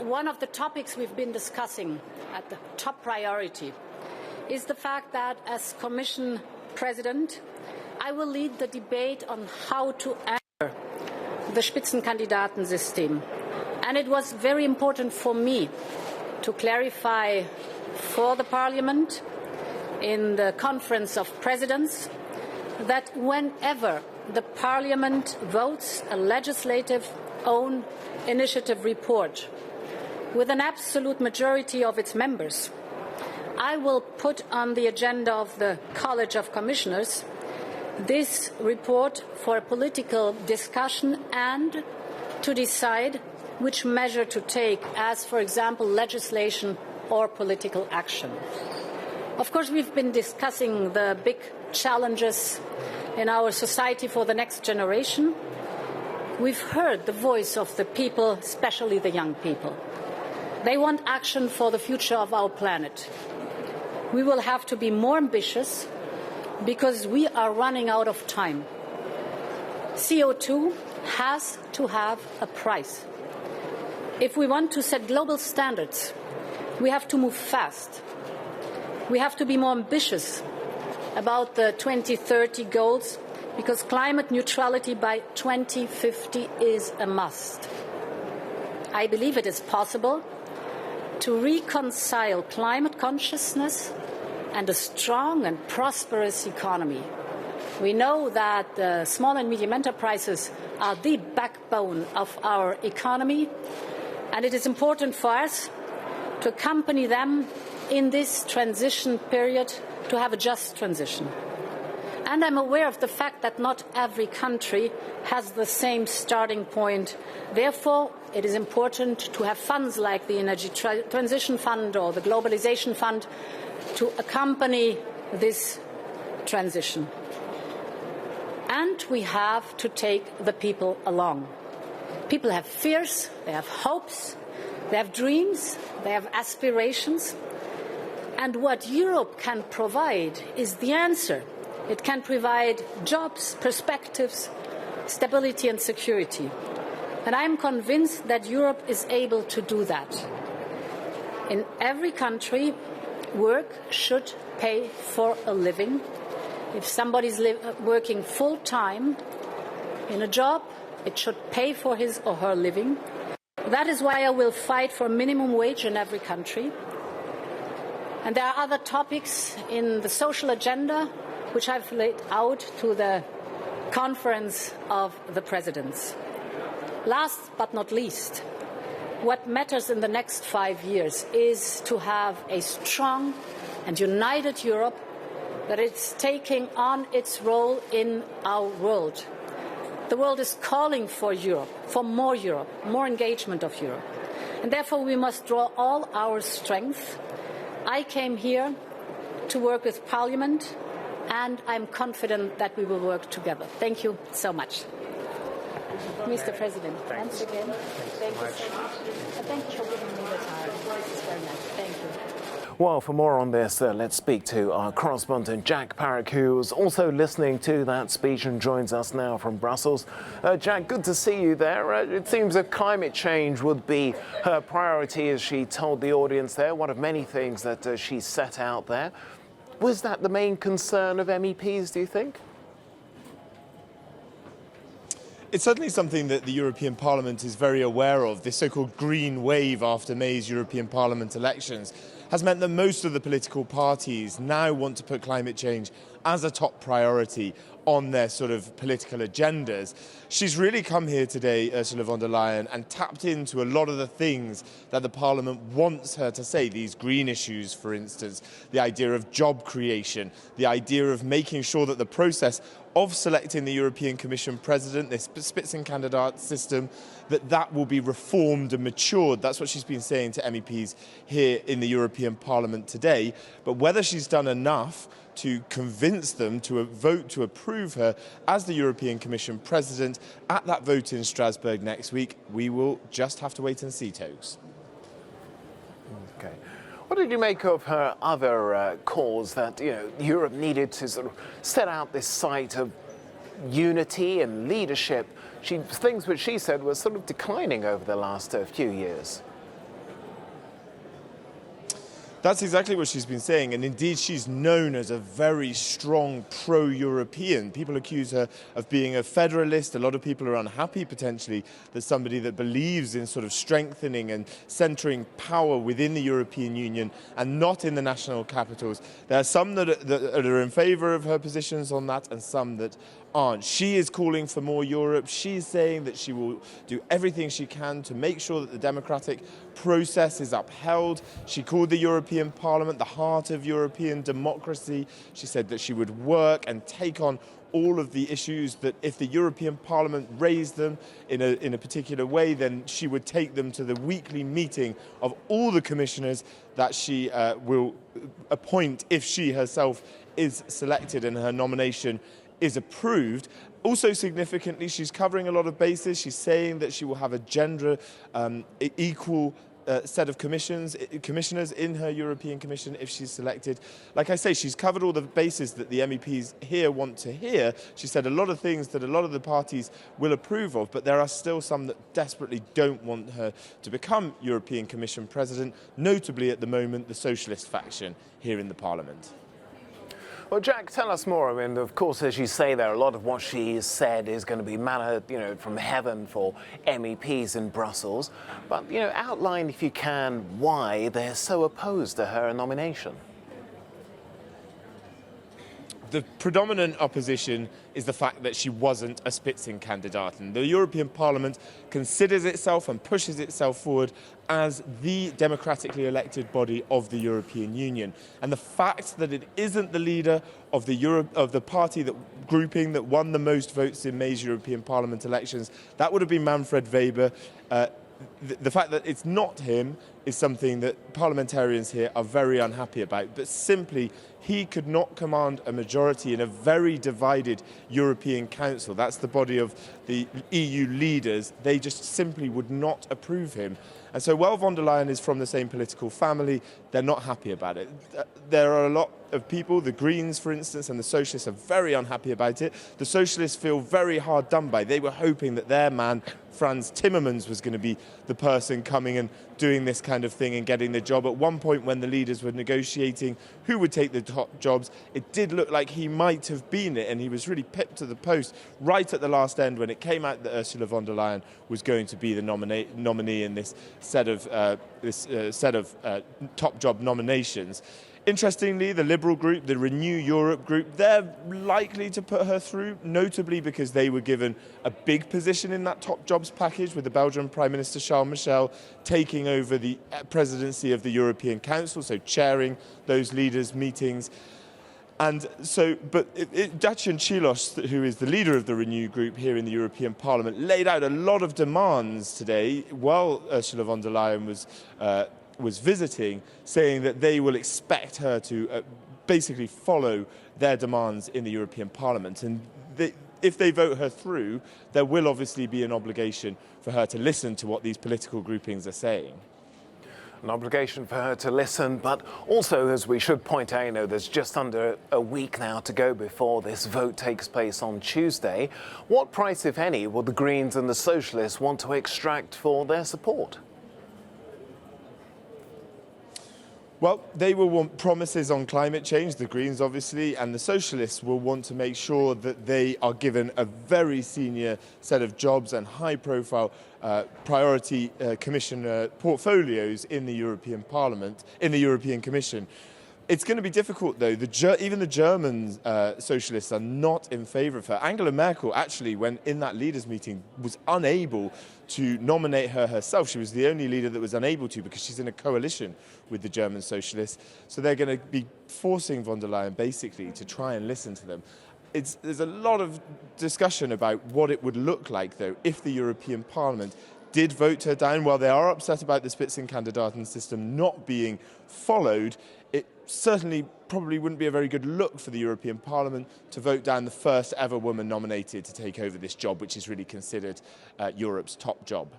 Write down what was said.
one of the topics we've been discussing at the top priority is the fact that as Commission President, I will lead the debate on how to enter the Spitzenkandidatensystem. And it was very important for me to clarify for the Parliament in the Conference of Presidents that whenever the Parliament votes a legislative own initiative report with an absolute majority of its members, I will put on the agenda of the College of Commissioners this report for a political discussion and to decide which measure to take as, for example, legislation or political action. Of course, we've been discussing the big challenges in our society for the next generation. We've heard the voice of the people, especially the young people. They want action for the future of our planet. We will have to be more ambitious because we are running out of time. CO2 has to have a price. If we want to set global standards, we have to move fast. We have to be more ambitious about the 2030 goals because climate neutrality by 2050 is a must. I believe it is possible to reconcile climate consciousness and a strong and prosperous economy. We know that small and medium enterprises are the backbone of our economy, and it is important for us to accompany them in this transition period to have a just transition. And I'm aware of the fact that not every country has the same starting point. Therefore, it is important to have funds like the Energy Transition Fund or the Globalization Fund to accompany this transition. And we have to take the people along. People have fears, they have hopes, they have dreams, they have aspirations. And what Europe can provide is the answer. It can provide jobs, perspectives, stability and security. And I'm convinced that Europe is able to do that. In every country, work should pay for a living. If somebody's working full-time in a job, it should pay for his or her living. That is why I will fight for minimum wage in every country. And there are other topics in the social agenda which I've laid out to the Conference of the Presidents. Last but not least, what matters in the next 5 years is to have a strong and united Europe that is taking on its role in our world. The world is calling for Europe, for more engagement of Europe. And therefore we must draw all our strength. I came here to work with Parliament, and I'm confident that we will work together. Thank you so much. Mr. President, once again, thank you so much. Thank you for giving me the time. This is very nice. Thank you. Well, for more on this, let's speak to our correspondent Jack Parrick, who was also listening to that speech and joins us now from Brussels. Jack, good to see you there. It seems that climate change would be her priority, as she told the audience there, one of many things that she set out there. Was that the main concern of MEPs, do you think? It's certainly something that the European Parliament is very aware of. This so-called green wave after May's European Parliament elections has meant that most of the political parties now want to put climate change as a top priority on their sort of political agendas. She's really come here today, Ursula von der Leyen, and tapped into a lot of the things that the Parliament wants her to say. These green issues, for instance, the idea of job creation, the idea of making sure that the process of selecting the European Commission President, this Spitzenkandidat system, that will be reformed and matured. That's what she's been saying to MEPs here in the European Parliament today. But whether she's done enough to convince them to vote to approve her as the European Commission President at that vote in Strasbourg next week, we will just have to wait and see, Togs. Okay. What did you make of her other calls that Europe needed to sort of set out this site of unity and leadership? Things which she said were sort of declining over the last few years. That's exactly what she's been saying, and indeed she's known as a very strong pro-European. People accuse her of being a federalist. A lot of people are unhappy, potentially, that somebody that believes in sort of strengthening and centering power within the European Union and not in the national capitals. There are some that are in favour of her positions on that and some that aren't. She is calling for more Europe. She's saying that she will do everything she can to make sure that the democratic process is upheld. She called the European Parliament the heart of European democracy. She said that she would work and take on all of the issues that if the European Parliament raised them in a particular way, then she would take them to the weekly meeting of all the commissioners that she will appoint if she herself is selected and her nomination is approved. Also significantly, she's covering a lot of bases. She's saying that she will have a gender equal set of commissioners in her European Commission if she's selected. Like I say, she's covered all the bases that the MEPs here want to hear. She said a lot of things that a lot of the parties will approve of, but there are still some that desperately don't want her to become European Commission President, notably at the moment the Socialist faction here in the Parliament. Well, Jack, tell us more. I mean, of course, as you say there, a lot of what she said is going to be manna, from heaven for MEPs in Brussels. But, outline, if you can, why they're so opposed to her nomination. The predominant opposition is the fact that she wasn't a Spitzenkandidat. And the European Parliament considers itself and pushes itself forward as the democratically elected body of the European Union. And the fact that it isn't the leader of the party grouping that won the most votes in May's European Parliament elections, that would have been Manfred Weber. The fact that it's not him is something that parliamentarians here are very unhappy about, but simply he could not command a majority in a very divided European Council. That's the body of the EU leaders. They just simply would not approve him. And so while von der Leyen is from the same political family, they're not happy about it. There are a lot of people, the Greens, for instance, and the Socialists are very unhappy about it. The Socialists feel very hard done by. They were hoping that their man, Franz Timmermans, was going to be the person coming and doing this kind of thing and getting the job. At one point when the leaders were negotiating who would take the top jobs, it did look like he might have been it, and he was really pipped to the post right at the last end when it came out that Ursula von der Leyen was going to be the nominee in this set of top job nominations. Interestingly, the Liberal group, the Renew Europe group, they're likely to put her through, notably because they were given a big position in that top jobs package with the Belgian Prime Minister Charles Michel taking over the presidency of the European Council, so chairing those leaders' meetings. And so, but Dacian Cioloș, who is the leader of the Renew group here in the European Parliament, laid out a lot of demands today while Ursula von der Leyen was visiting, saying that they will expect her to basically follow their demands in the European Parliament. And if they vote her through, there will obviously be an obligation for her to listen to what these political groupings are saying. An obligation for her to listen, but also, as we should point out, there's just under a week now to go before this vote takes place on Tuesday. What price, if any, will the Greens and the Socialists want to extract for their support? Well, they will want promises on climate change, the Greens obviously, and the Socialists will want to make sure that they are given a very senior set of jobs and high-profile priority commissioner portfolios in the European Parliament, in the European Commission. It's going to be difficult, though. Even the German socialists are not in favour of her. Angela Merkel, actually, when in that leaders' meeting, was unable to nominate her herself. She was the only leader that was unable to because she's in a coalition with the German socialists. So they're going to be forcing von der Leyen, basically, to try and listen to them. There's a lot of discussion about what it would look like, though, if the European Parliament did vote her down. While they are upset about the Spitzenkandidaten system not being followed, it certainly probably wouldn't be a very good look for the European Parliament to vote down the first ever woman nominated to take over this job, which is really considered Europe's top job.